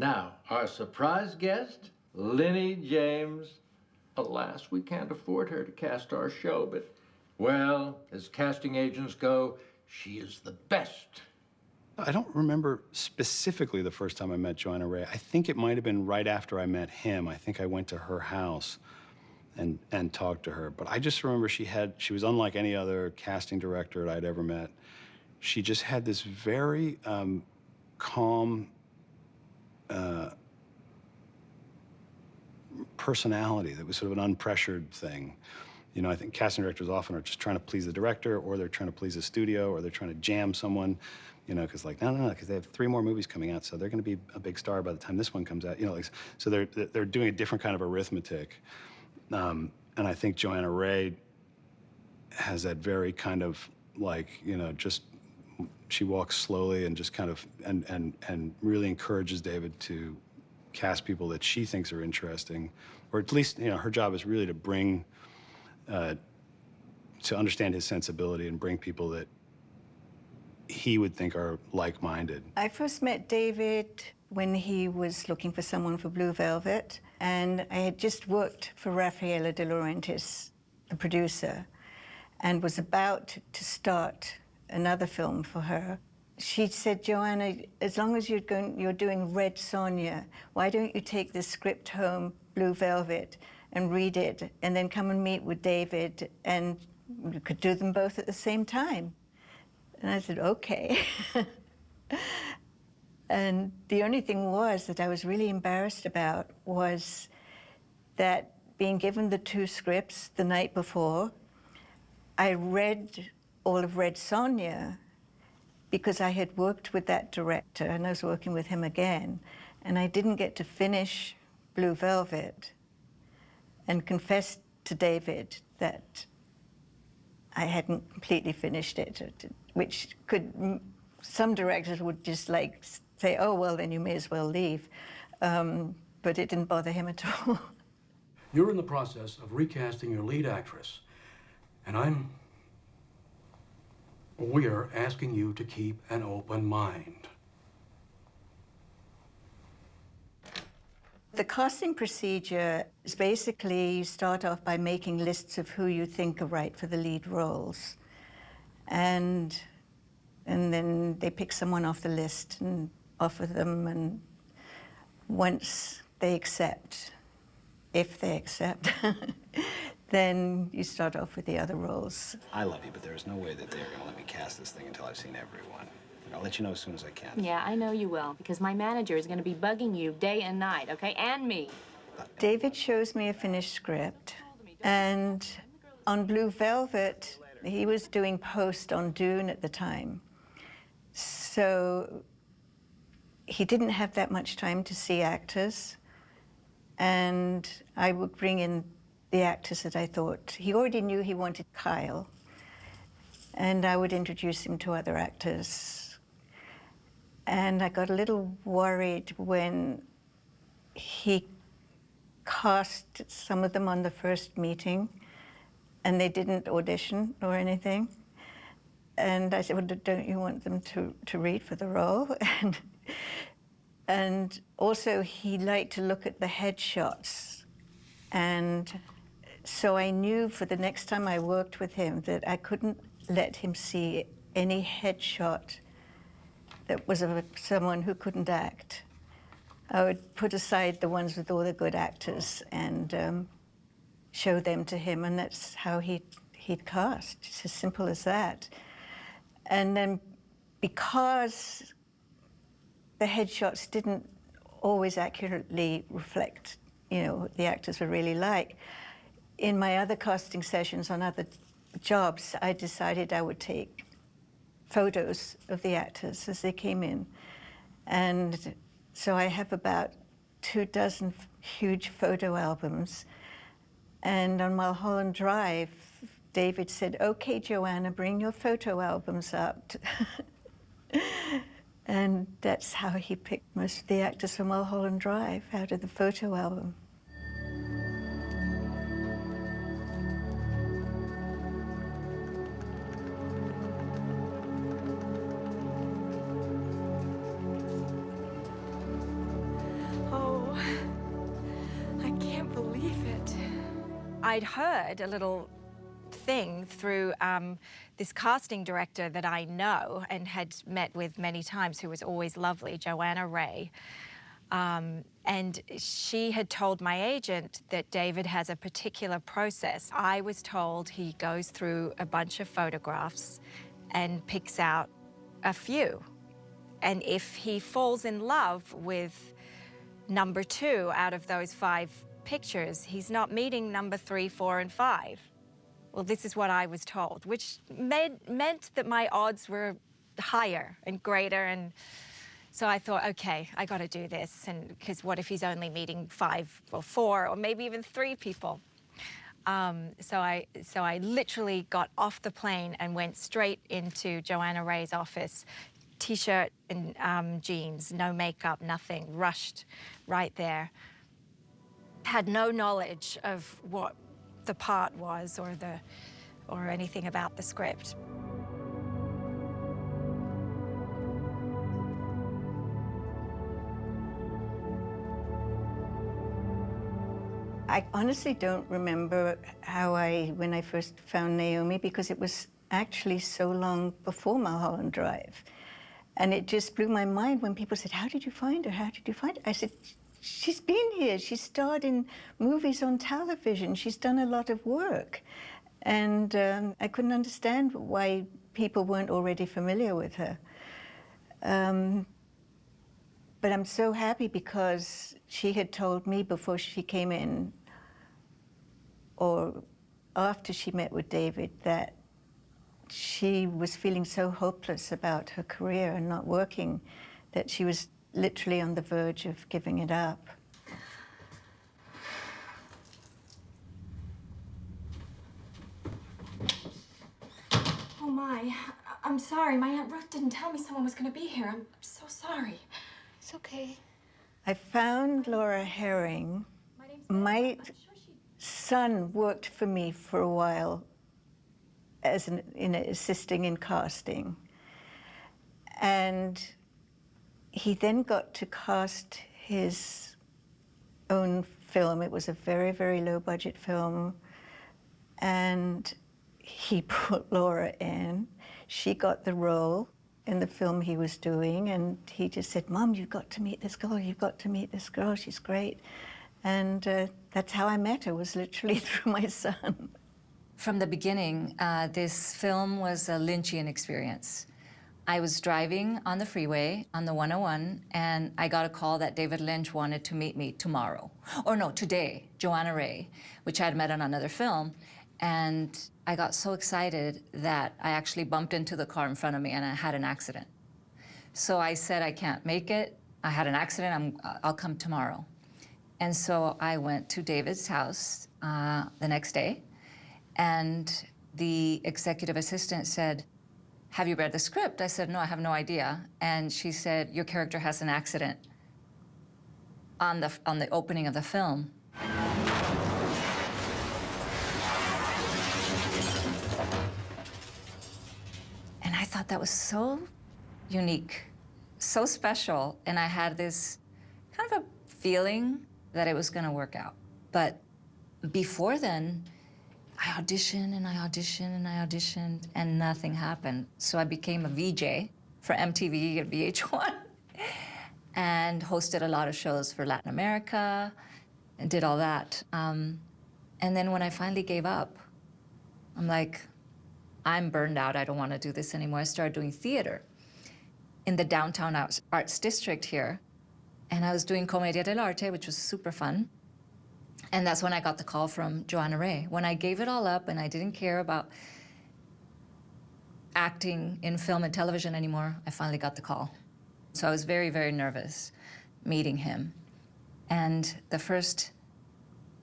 Now, our surprise guest, Lenny James. Alas, we can't afford her to cast our show, but, well, as casting agents go, she is the best. I don't remember specifically the first time I met Johanna Ray. I think it might have been right after I met him. I think I went to her house and talked to her. But I just remember she was unlike any other casting director I'd ever met. She just had this very calm personality that was sort of an unpressured thing. You know, I think casting directors often are just trying to please the director, or they're trying to please the studio, or they're trying to jam someone, you know, because like, no, because they have 3 more movies coming out, so they're going to be a big star by the time this one comes out. You know, like, so they're doing a different kind of arithmetic. And I think Johanna Ray has that very kind of like, you know, just she walks slowly and just kind of and really encourages David to cast people that she thinks are interesting, or at least, you know, her job is really to bring to understand his sensibility and bring people that he would think are like-minded. I first met David when he was looking for someone for Blue Velvet, and I had just worked for Rafaela De Laurentiis, the producer, and was about to start another film for her. She said, Johanna, as long as you're doing Red Sonja, why don't you take this script home, Blue Velvet, and read it, and then come and meet with David, and you could do them both at the same time. And I said, okay. And the only thing was that I was really embarrassed about was that being given the 2 scripts the night before, I read all of Red Sonja because I had worked with that director, and I was working with him again, and I didn't get to finish Blue Velvet, and confessed to David that I hadn't completely finished it, which some directors would just like say, oh, well, then you may as well leave. But it didn't bother him at all. You're in the process of recasting your lead actress, and we're asking you to keep an open mind. The casting procedure is basically you start off by making lists of who you think are right for the lead roles. And then they pick someone off the list and offer them, and once they accept, if they accept, then you start off with the other roles. I love you, but there's no way that they're going to let me cast this thing until I've seen everyone. I'll let you know as soon as I can. Yeah, I know you will, because my manager is going to be bugging you day and night, okay? And me. David shows me a finished script, and on Blue Velvet, he was doing post on Dune at the time. So he didn't have that much time to see actors, and I would bring in the actors that I thought. He already knew he wanted Kyle, and I would introduce him to other actors. And I got a little worried when he cast some of them on the first meeting, and they didn't audition or anything. And I said, well, don't you want them to read for the role? And also, he liked to look at the headshots. And so I knew for the next time I worked with him that I couldn't let him see any headshot that was of someone who couldn't act. I would put aside the ones with all the good actors and show them to him, and that's how he'd cast. It's as simple as that. And then because the headshots didn't always accurately reflect, you know, what the actors were really like, in my other casting sessions on other jobs, I decided I would take photos of the actors as they came in. And so I have about 24 huge photo albums. And on Mulholland Drive, David said, okay, Johanna, bring your photo albums up. And that's how he picked most of the actors from Mulholland Drive, out of the photo album. I'd heard a little thing through this casting director that I know and had met with many times, who was always lovely, Johanna Ray. And she had told my agent that David has a particular process. I was told he goes through a bunch of photographs and picks out a few. And if he falls in love with number 2 out of those 5 pictures, he's not meeting number 3, 4, and 5. Well, this is what I was told, which meant that my odds were higher and greater. And so I thought, okay, I got to do this. And because what if he's only meeting 5 or 4 or maybe even 3 people? So I literally got off the plane and went straight into Johanna Ray's office, T-shirt and jeans, no makeup, nothing, rushed right there. Had no knowledge of what the part was or anything about the script. I honestly don't remember when I first found Naomi, because it was actually so long before Mulholland Drive. And it just blew my mind when people said, "How did you find her? How did you find her?" I said, "She's been here. She's starred in movies on television. She's done a lot of work." And I couldn't understand why people weren't already familiar with her. But I'm so happy because she had told me before she came in, or after she met with David, that she was feeling so hopeless about her career and not working, that she was literally on the verge of giving it up. Oh my, I'm sorry. My Aunt Ruth didn't tell me someone was going to be here. I'm so sorry. It's okay. I found Laura Harring. My son worked for me for a while as assisting in casting. And he then got to cast his own film. It was a very, very low budget film. And he put Laura in. She got the role in the film he was doing. And he just said, "Mom, you've got to meet this girl. You've got to meet this girl. She's great." And that's how I met her, was literally through my son. From the beginning, this film was a Lynchian experience. I was driving on the freeway on the 101, and I got a call that David Lynch wanted to meet me tomorrow. Or no, today, Johanna Ray, which I had met on another film. And I got so excited that I actually bumped into the car in front of me and I had an accident. So I said, "I can't make it. I had an accident. I'll come tomorrow." And so I went to David's house the next day, and the executive assistant said, "Have you read the script?" I said, "No, I have no idea." And she said, "Your character has an accident on the opening of the film." And I thought that was so unique, so special. And I had this kind of a feeling that it was going to work out. But before then, I auditioned and I auditioned and I auditioned, and nothing happened. So I became a VJ for MTV and VH1 and hosted a lot of shows for Latin America and did all that. And then when I finally gave up, I'm like, I'm burned out. I don't want to do this anymore. I started doing theater in the downtown arts district here. And I was doing Commedia dell'arte, which was super fun. And that's when I got the call from Johanna Ray. When I gave it all up and I didn't care about acting in film and television anymore, I finally got the call. So I was very, very nervous meeting him. And the first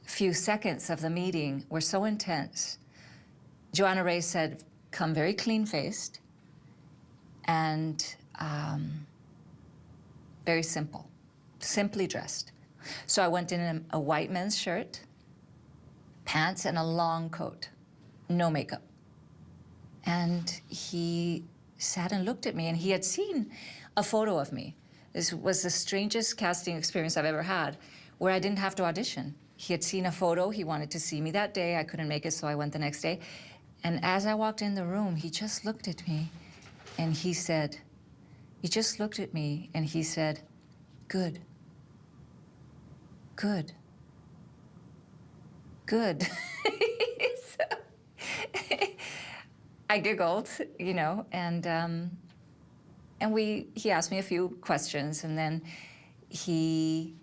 few seconds of the meeting were so intense. Johanna Ray said, "Come very clean-faced and very simple, simply dressed." So I went in a white men's shirt, pants, and a long coat, no makeup. And he sat and looked at me, and he had seen a photo of me. This was the strangest casting experience I've ever had, where I didn't have to audition. He had seen a photo. He wanted to see me that day. I couldn't make it, so I went the next day. And as I walked in the room, he just looked at me and he said, good. Good. Good. So, I giggled, you know, and he asked me a few questions, and then he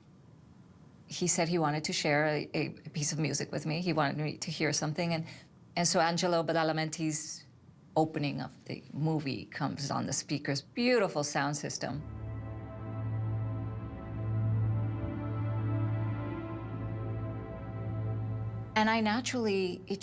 said he wanted to share a piece of music with me. He wanted me to hear something, and so Angelo Badalamenti's opening of the movie comes on the speakers. Beautiful sound system. And I naturally, it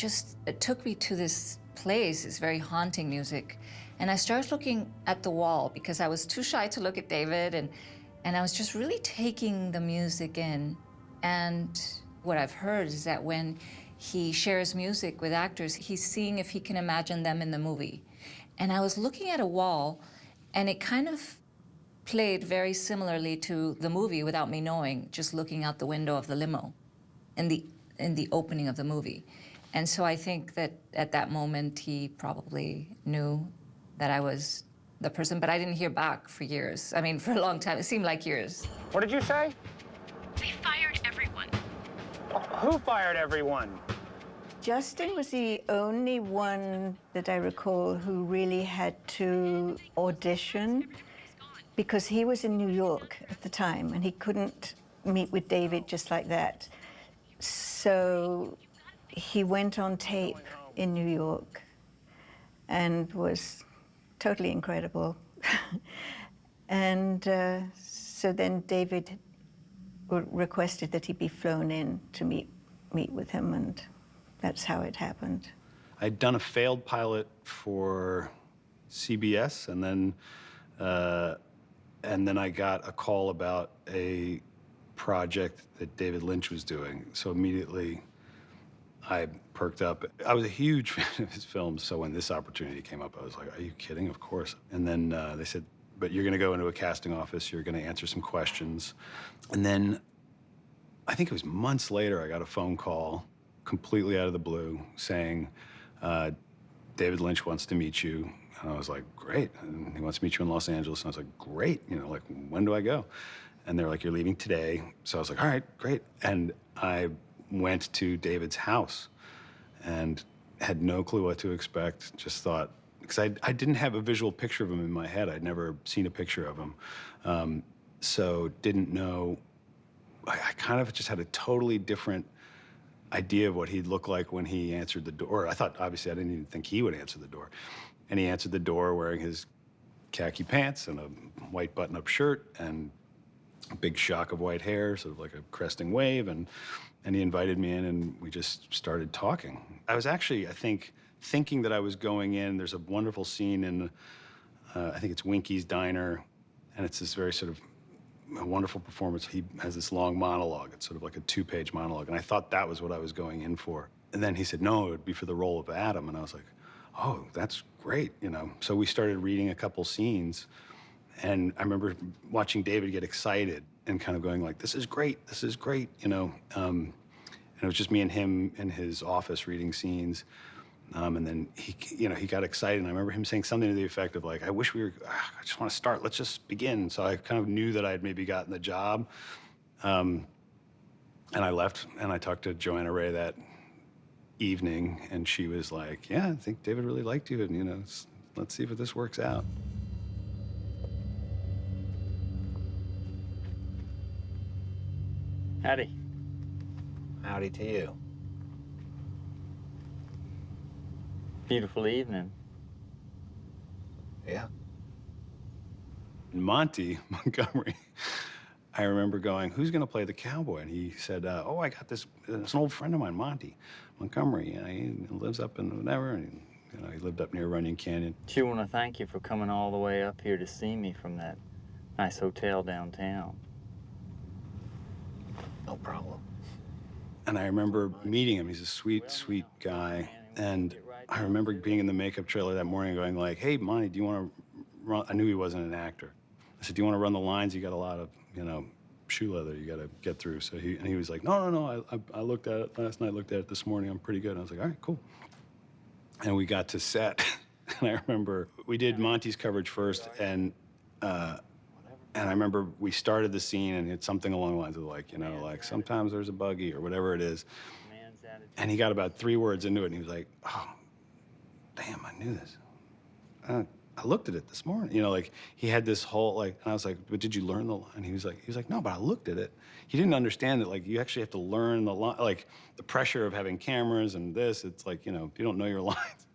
took me to this place, this very haunting music. And I started looking at the wall because I was too shy to look at David, and I was just really taking the music in. And what I've heard is that when he shares music with actors, he's seeing if he can imagine them in the movie. And I was looking at a wall, and it kind of played very similarly to the movie without me knowing, just looking out the window of the limo in the opening of the movie. And so I think that at that moment, he probably knew that I was the person, but I didn't hear back for years. I mean, for a long time. It seemed like years. What did you say? They fired everyone. Who fired everyone? Justin was the only one that I recall who really had to audition because he was in New York at the time and he couldn't meet with David just like that. So he went on tape in New York and was totally incredible. And so then David requested that he be flown in to meet with him, and that's how it happened. I'd done a failed pilot for CBS, and then I got a call about a project that David Lynch was doing. So immediately I perked up. I was a huge fan of his films, so when this opportunity came up, I was like, are you kidding? Of course. And then they said, but you're gonna go into a casting office, you're gonna answer some questions. And then I think it was months later, I got a phone call completely out of the blue saying, David Lynch wants to meet you. And I was like, great. And he wants to meet you in Los Angeles. And I was like, great. You know, like, when do I go? And they're like, you're leaving today. So I was like, all right, great. And I went to David's house and had no clue what to expect. Just thought, because I didn't have a visual picture of him in my head. I'd never seen a picture of him. So didn't know, I kind of just had a totally different idea of what he'd look like when he answered the door. I thought, obviously, I didn't even think he would answer the door. And he answered the door wearing his khaki pants and a white button-up shirt and a big shock of white hair, sort of like a cresting wave. And he invited me in, and we just started talking. I was actually, I think, thinking that I was going in. There's a wonderful scene in, I think it's Winky's Diner, and it's this very sort of a wonderful performance. He has this long monologue. It's sort of like a 2-page monologue, and I thought that was what I was going in for. And then he said, no, it would be for the role of Adam, and I was like, oh, that's great, you know. So we started reading a couple scenes, and I remember watching David get excited and kind of going like, this is great, you know. And it was just me and him in his office reading scenes. And then he got excited, and I remember him saying something to the effect of like, I wish we were, I just want to start, let's just begin. So I kind of knew that I'd maybe gotten the job. And I left, and I talked to Johanna Ray that evening, and she was like, yeah, I think David really liked you, and you know, let's see if this works out. Howdy. Howdy to you. Beautiful evening. Yeah. Monty Montgomery, I remember going, who's going to play the cowboy? And he said, oh, I got this. It's an old friend of mine, Monty Montgomery. You know, he lives up in whatever. And, you know, he lived up near Runyon Canyon. She want to thank you for coming all the way up here to see me from that nice hotel downtown. No problem. And I remember meeting him. He's a sweet, sweet guy. And I remember being in the makeup trailer that morning going like, hey, Monty, do you want to run? I knew he wasn't an actor. I said, do you want to run the lines? You got a lot of, you know, shoe leather you got to get through. So he was like, no, I looked at it last night, looked at it this morning, I'm pretty good. And I was like, all right, cool. And we got to set, and I remember we did Monty's coverage first, and I remember we started the scene, and it's something along the lines of like, like sometimes there's a buggy or whatever it is. And he got about 3 words into it, and he was like, oh, damn, I knew this. I looked at it this morning. Like he had this whole and I was like, but did you learn the line? He was like, no, but I looked at it. He didn't understand that like you actually have to learn the line, like the pressure of having cameras and this. It's like, if you don't know your lines.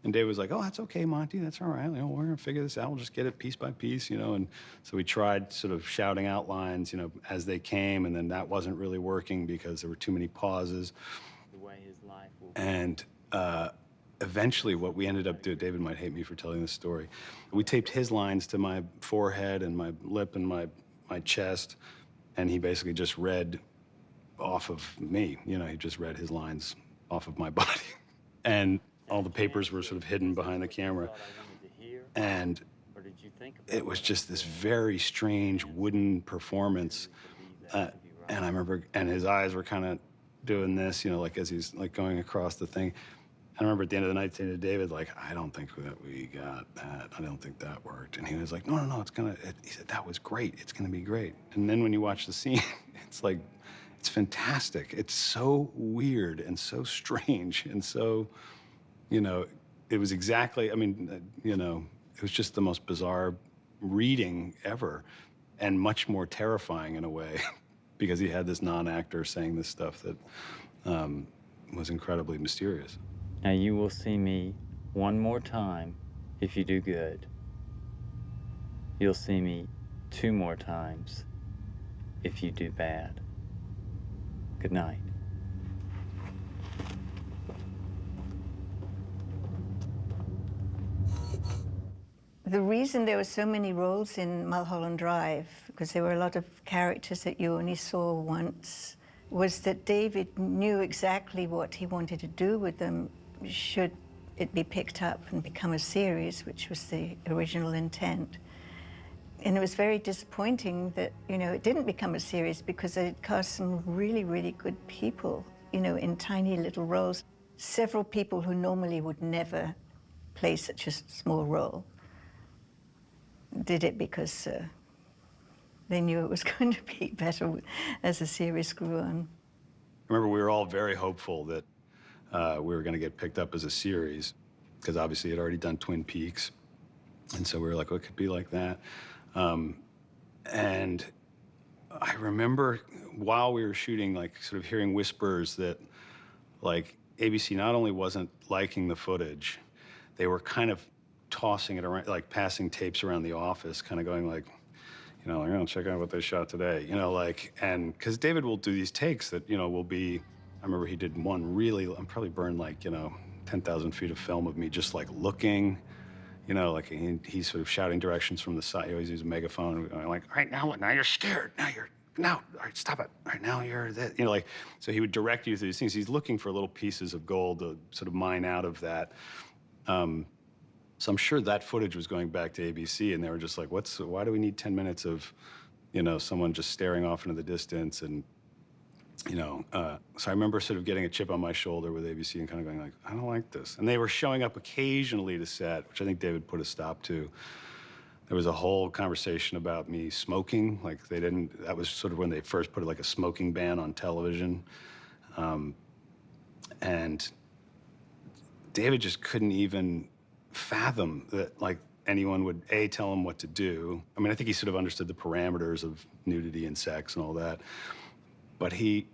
And Dave was like, oh, that's okay, Monty, that's all right. We're gonna figure this out. We'll just get it piece by piece, And so we tried sort of shouting out lines, as they came, and then that wasn't really working because there were too many pauses. The way his life will be. And eventually what we ended up doing, David might hate me for telling this story, we taped his lines to my forehead and my lip and my chest, and he basically just read off of me. He just read his lines off of my body. And all the papers were sort of hidden behind the camera. And it was just this very strange wooden performance. And I remember, and his eyes were kind of doing this, like as he's like going across the thing. I remember at the end of the night saying to David, like, I don't think that we got that. I don't think that worked. And he was like, no, he said, that was great. It's gonna be great. And then when you watch the scene, it's like, it's fantastic. It's so weird and so strange and so, it was exactly, it was just the most bizarre reading ever and much more terrifying in a way because he had this non-actor saying this stuff that was incredibly mysterious. Now you will see me one more time if you do good. You'll see me 2 more times if you do bad. Good night. The reason there were so many roles in Mulholland Drive, because there were a lot of characters that you only saw once, was that David knew exactly what he wanted to do with them should it be picked up and become a series, which was the original intent. And it was very disappointing that, it didn't become a series because it cast some really, really good people, in tiny little roles. Several people who normally would never play such a small role did it because they knew it was going to be better as the series grew on. I remember we were all very hopeful that we were going to get picked up as a series because obviously it had already done Twin Peaks. And so we were like, well, it could be like that. And I remember while we were shooting, like sort of hearing whispers that like ABC not only wasn't liking the footage, they were kind of tossing it around, like passing tapes around the office, kind of going like, I'm gonna check out what they shot today, and because David will do these takes that, will be, I remember he did one really, I'm probably burned like, 10,000 feet of film of me just like looking, like he's sort of shouting directions from the side. He always uses a megaphone, going like, all right, now you're scared. All right, stop it. All right, now you're this. So he would direct you through these things. He's looking for little pieces of gold to sort of mine out of that. So I'm sure that footage was going back to ABC, and they were just like, why do we need 10 minutes of, someone just staring off into the distance? And, so I remember sort of getting a chip on my shoulder with ABC and kind of going like, I don't like this. And they were showing up occasionally to set, which I think David put a stop to. There was a whole conversation about me smoking. Like that was sort of when they first put like a smoking ban on television. And David just couldn't even fathom that like anyone would tell him what to do. I mean, I think he sort of understood the parameters of nudity and sex and all that. But I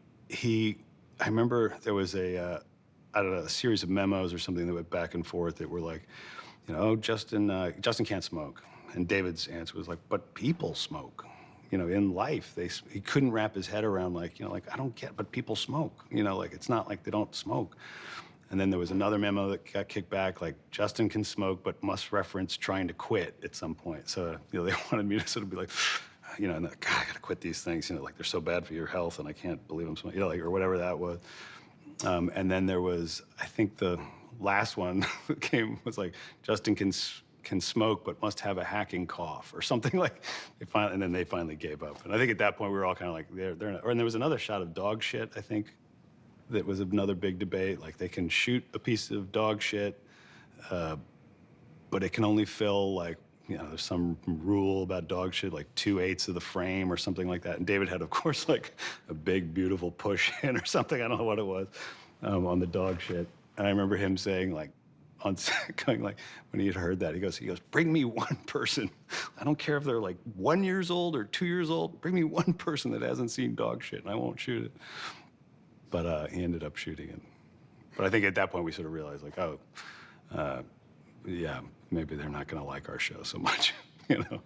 remember there was a series of memos or something that went back and forth that were like, Justin can't smoke. And David's answer was like, but people smoke. In life, he couldn't wrap his head around like, I don't get, but people smoke. Like it's not like they don't smoke. And then there was another memo that got kicked back, like Justin can smoke, but must reference trying to quit at some point. So, they wanted me to sort of be like, and God, I gotta quit these things, like they're so bad for your health and I can't believe I'm smoking, or whatever that was. And then there was, I think the last one that came was like, Justin can can smoke but must have a hacking cough or something like. And then they finally gave up. And I think at that point we were all kind of like, they're not. And there was another shot of dog shit, I think, that was another big debate. Like they can shoot a piece of dog shit, but it can only fill like, you know, there's some rule about dog shit, like 2/8 of the frame or something like that. And David had, of course, like a big, beautiful push in or something. I don't know what it was on the dog shit. And I remember him saying, like, on set, going like, when he had heard that, he goes, bring me one person. I don't care if they're like 1 year old or 2 years old. Bring me one person that hasn't seen dog shit, and I won't shoot it. But he ended up shooting it. But I think at that point we sort of realized, like, oh, yeah, maybe they're not going to like our show so much, you know?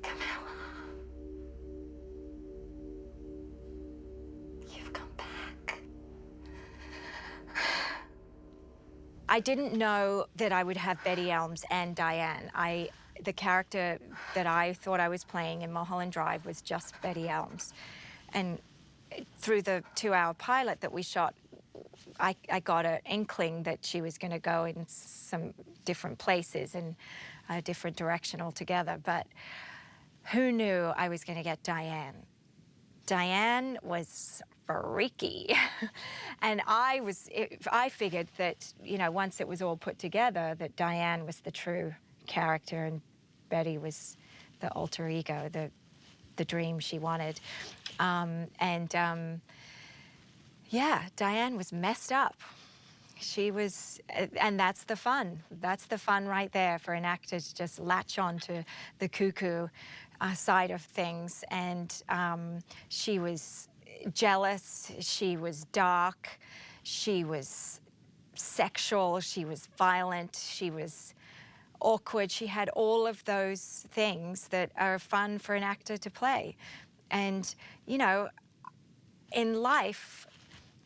Camilla. You've come back. I didn't know that I would have Betty Elms and Diane. The character that I thought I was playing in Mulholland Drive was just Betty Elms. And through the 2-hour pilot that we shot, I got an inkling that she was going to go in some different places and a different direction altogether. But who knew I was going to get Diane? Diane was freaky. And I figured that, you know, once it was all put together, that Diane was the true character and Betty was the alter ego, the dream she wanted. Yeah, Diane was messed up. She was, and that's the fun. That's the fun right there for an actor to just latch on to the cuckoo side of things. And she was jealous, she was dark, she was sexual, she was violent, she was awkward. She had all of those things that are fun for an actor to play. And, you know, in life,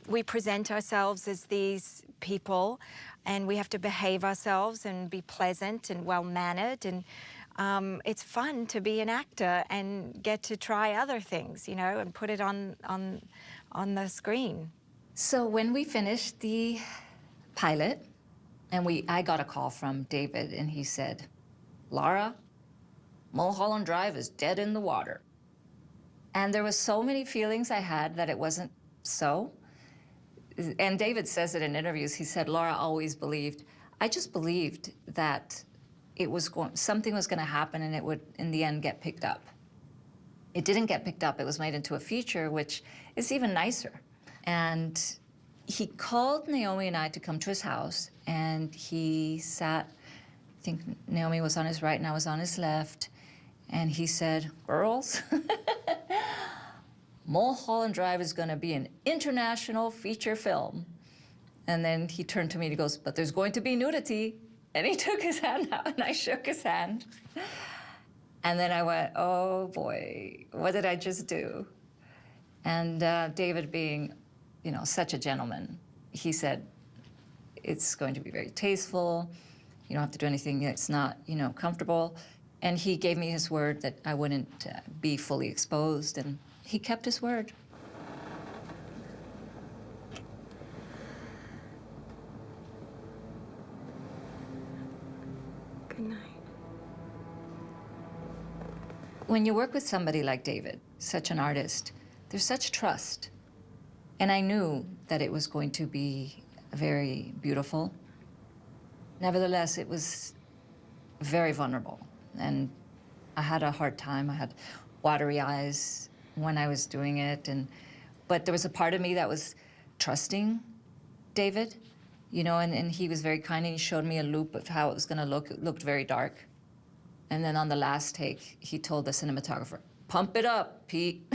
we present ourselves as these people and we have to behave ourselves and be pleasant and well-mannered. And it's fun to be an actor and get to try other things, you know, and put it on the screen. So when we finished the pilot, and I got a call from David, and he said, Laura, Mulholland Drive is dead in the water. And there was so many feelings I had that it wasn't so. And David says it in interviews. He said, Laura always believed. I just believed that something was going to happen and it would, in the end, get picked up. It didn't get picked up. It was made into a feature, which is even nicer. And he called Naomi and I to come to his house, and he sat, I think Naomi was on his right and I was on his left, and he said, girls, Mulholland Drive is going to be an international feature film. And then he turned to me and he goes, but there's going to be nudity. And he took his hand out and I shook his hand. And then I went, oh boy, what did I just do? And David, being, you know, such a gentleman, he said, it's going to be very tasteful. You don't have to do anything that's not, you know, comfortable. And he gave me his word that I wouldn't be fully exposed, and he kept his word. Good night. When you work with somebody like David, such an artist, there's such trust. And I knew that it was going to be very beautiful. Nevertheless, it was very vulnerable. And I had a hard time. I had watery eyes when I was doing it. But there was a part of me that was trusting David, you know, and he was very kind, and he showed me a loop of how it was going to look. It looked very dark. And then on the last take, he told the cinematographer, pump it up, Pete,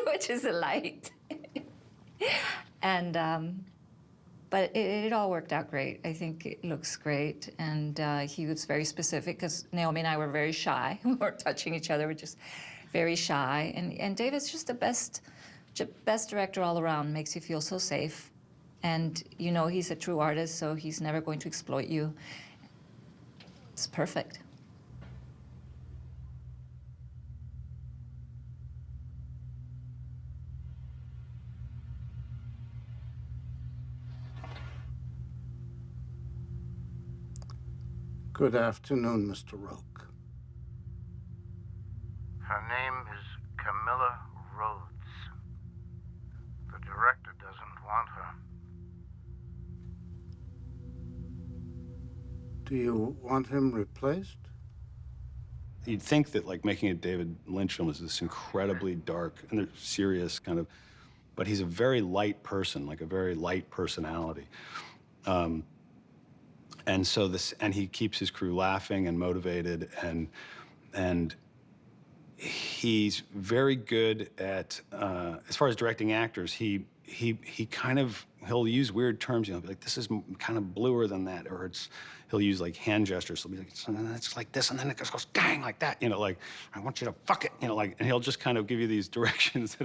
which is a light. And, but it all worked out great. I think it looks great. And he was very specific, because Naomi and I were very shy. We weren't touching each other, we're just very shy. And David's just the best director all around, makes you feel so safe. And you know he's a true artist, so he's never going to exploit you. It's perfect. Good afternoon, Mr. Roque. Her name is Camilla Rhodes. The director doesn't want her. Do you want him replaced? You'd think that like making a David Lynch film is this incredibly dark and serious kind of, but he's a very light person, like a very light personality. And so and he keeps his crew laughing and motivated, and he's very good at, as far as directing actors, he'll use weird terms, be like, this is kind of bluer than that, or he'll use like hand gestures. He'll be like, it's like this, and then it goes dang like that, like, I want you to fuck it, like, and he'll just kind of give you these directions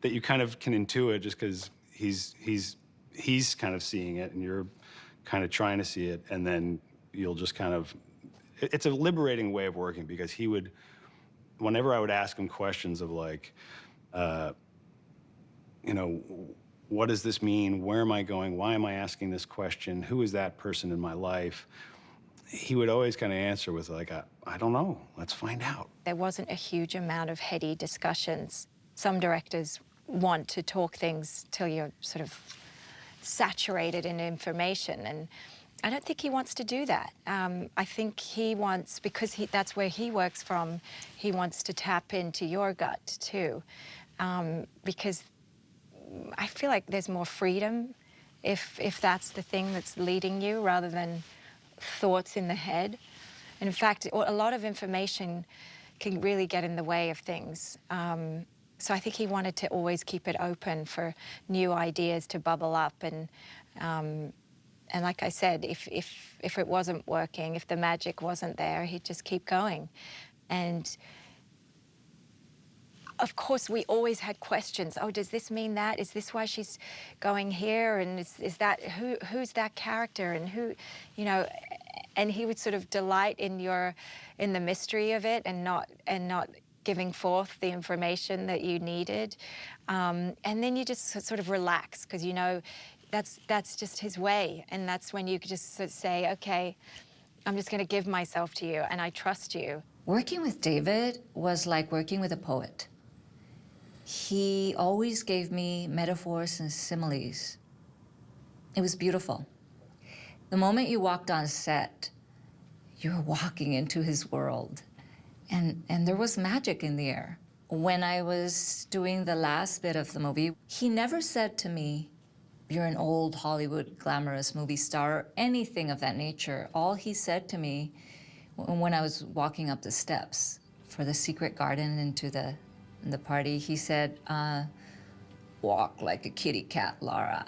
that you kind of can intuit just because he's kind of seeing it and you're kind of trying to see it, and then you'll just kind of, it's a liberating way of working because he would, whenever I would ask him questions of like, what does this mean? Where am I going? Why am I asking this question? Who is that person in my life? He would always kind of answer with like, I don't know, let's find out. There wasn't a huge amount of heady discussions. Some directors want to talk things till you're sort of saturated in information, and I don't think he wants to do that. I think he wants, because that's where he works from, he wants to tap into your gut too, because I feel like there's more freedom if that's the thing that's leading you rather than thoughts in the head. And in fact, a lot of information can really get in the way of things. So I think he wanted to always keep it open for new ideas to bubble up. And like I said, if it wasn't working, if the magic wasn't there, he'd just keep going. And of course, we always had questions. Oh, does this mean that? Is this why she's going here? And is that, who's that character? And who, and he would sort of delight in the mystery of it and not giving forth the information that you needed. And then you just sort of relax because that's just his way. And that's when you could just sort of say, okay, I'm just going to give myself to you and I trust you. Working with David was like working with a poet. He always gave me metaphors and similes. It was beautiful. The moment you walked on set, you were walking into his world. And there was magic in the air. When I was doing the last bit of the movie, he never said to me, you're an old Hollywood glamorous movie star, or anything of that nature. All he said to me when I was walking up the steps for the secret garden into the party, he said, walk like a kitty cat, Laura,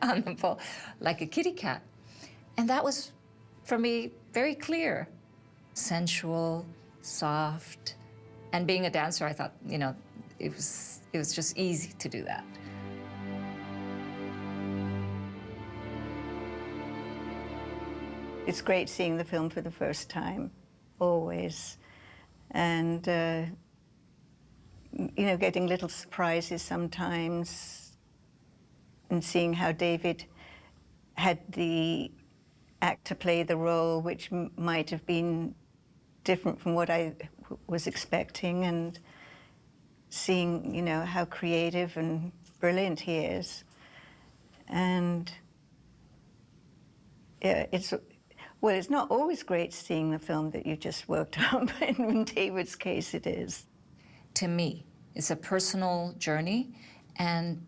on the pole, like a kitty cat. And that was, for me, very clear. Sensual, soft, and being a dancer, I thought, it was just easy to do that. It's great seeing the film for the first time, always. And, getting little surprises sometimes and seeing how David had the actor play the role, which might have been different from what I was expecting, and seeing, how creative and brilliant he is. And it's not always great seeing the film that you just worked on, but in David's case, it is. To me, it's a personal journey, and,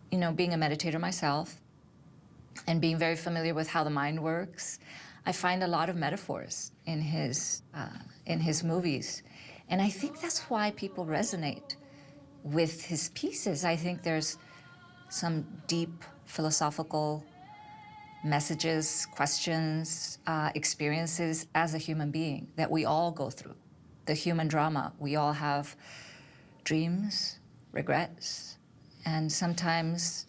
being a meditator myself, and being very familiar with how the mind works, I find a lot of metaphors in his movies. And I think that's why people resonate with his pieces. I think there's some deep philosophical messages, questions, experiences as a human being that we all go through. The human drama. We all have dreams, regrets, and sometimes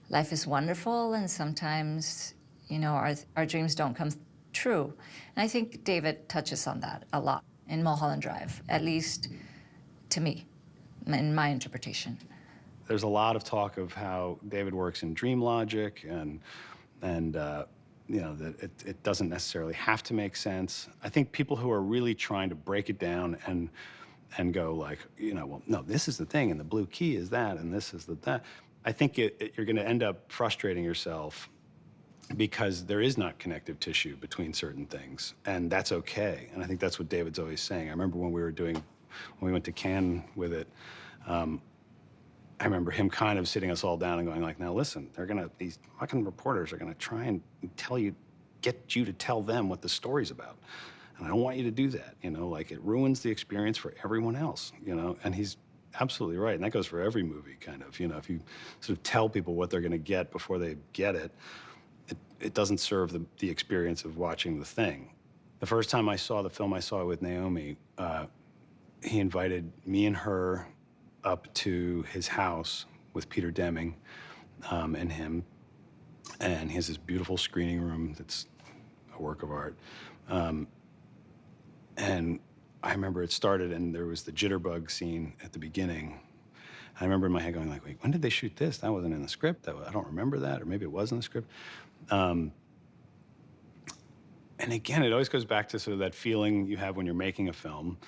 life is wonderful, and sometimes, our dreams don't come true. And I think David touches on that a lot in Mulholland Drive, at least to me, in my interpretation. There's a lot of talk of how David works in dream logic, and you know, that it doesn't necessarily have to make sense. I think people who are really trying to break it down and go like, you know, well, no, this is the thing, and the blue key is that, and this is that. I think you're going to end up frustrating yourself because there is not connective tissue between certain things, and that's okay. And I think that's what David's always saying. I remember when we went to Cannes with it, I remember him kind of sitting us all down and going like, now listen, these fucking reporters are gonna try and get you to tell them what the story's about. And I don't want you to do that, you know, like it ruins the experience for everyone else, you know? And he's absolutely right, and that goes for every movie, kind of, you know, if you sort of tell people what they're gonna get before they get it, it doesn't serve the experience of watching the thing. The first time I saw the film, I saw it with Naomi, he invited me and her up to his house with Peter Deming and him. And he has this beautiful screening room that's a work of art. And I remember it started and there was the jitterbug scene at the beginning. I remember in my head going like, wait, when did they shoot this? That wasn't in the script. I don't remember that, or maybe it was in the script. And again, it always goes back to sort of that feeling you have when you're making a film.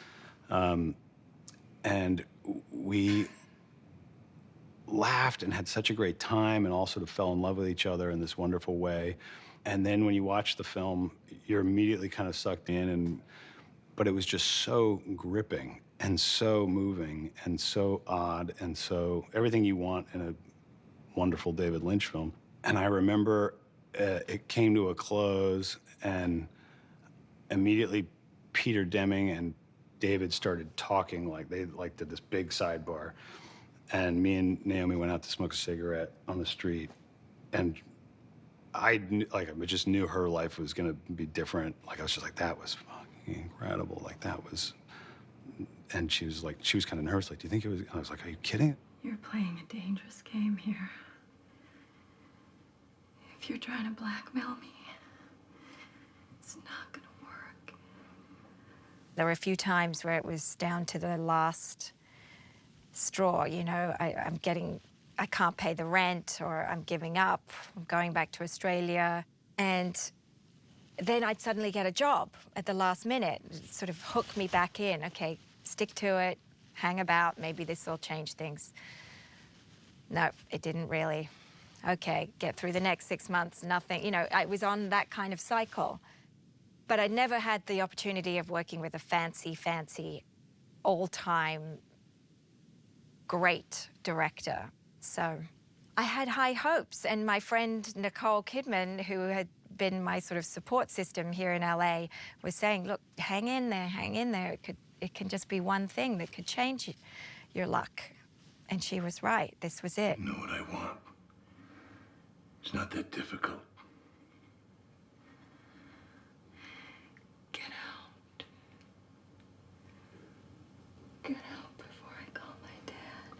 And we laughed and had such a great time and all sort of fell in love with each other in this wonderful way. And then when you watch the film, you're immediately kind of sucked in, but it was just so gripping and so moving and so odd and so everything you want in a wonderful David Lynch film. And I remember it came to a close and immediately Peter Deming and David started talking like they did this big sidebar. And me and Naomi went out to smoke a cigarette on the street. And I just knew her life was gonna be different. Like I was just like, that was fucking incredible. Like that was, and she was kind of nervous. Like, do you think it was? I was like, are you kidding? You're playing a dangerous game here. If you're trying to blackmail me, it's not gonna work. There were a few times where it was down to the last straw, you know, I can't pay the rent, or I'm giving up, I'm going back to Australia. And then I'd suddenly get a job at the last minute, sort of hook me back in. Okay, stick to it, hang about, maybe this will change things. No, it didn't really. Okay, get through the next 6 months, nothing. You know, I was on that kind of cycle. But I'd never had the opportunity of working with a fancy, all-time great director. So I had high hopes, and my friend Nicole Kidman, who had been my sort of support system here in LA, was saying, look, hang in there. It can just be one thing that could change your luck. And she was right. This was it. You know what I want? It's not that difficult. Get out. Get out before I call my dad.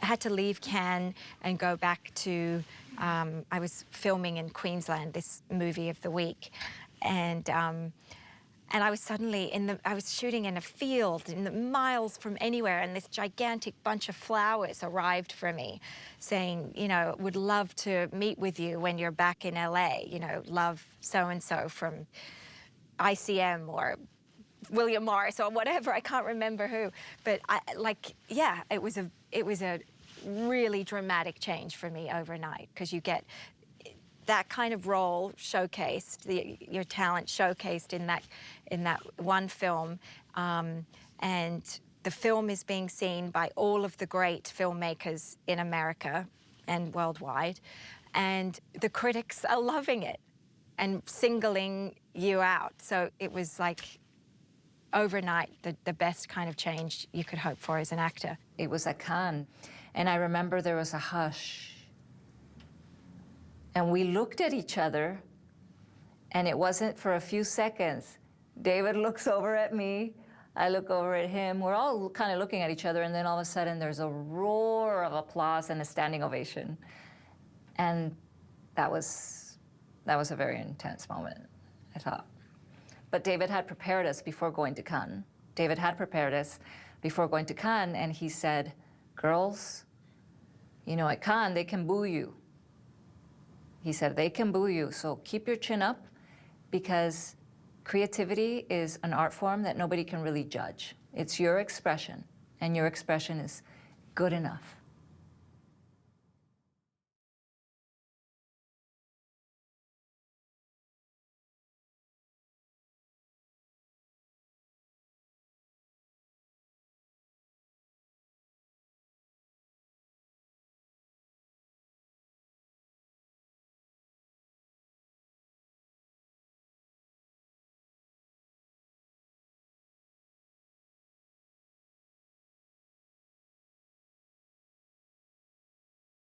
I had to leave Cannes and go back to, I was filming in Queensland, this movie of the week. And I was suddenly I was shooting in a field miles from anywhere, and this gigantic bunch of flowers arrived for me saying, you know, would love to meet with you when you're back in LA, you know, love so-and-so from ICM or William Morris or whatever, I can't remember who. But it was a really dramatic change for me overnight, because you get that kind of role showcased, your talent showcased in that one film, and the film is being seen by all of the great filmmakers in America and worldwide, and the critics are loving it and singling you out. So it was like overnight the best kind of change you could hope for as an actor. It was at Cannes, and I remember there was a hush. And we looked at each other, and it wasn't for a few seconds. David looks over at me, I look over at him. We're all kind of looking at each other, and then all of a sudden there's a roar of applause and a standing ovation. And that was a very intense moment, I thought. But David had prepared us before going to Cannes. David had prepared us before going to Cannes, and he said, girls, you know, at Cannes, they can boo you. He said, they can boo you, so keep your chin up, because creativity is an art form that nobody can really judge. It's your expression, and your expression is good enough.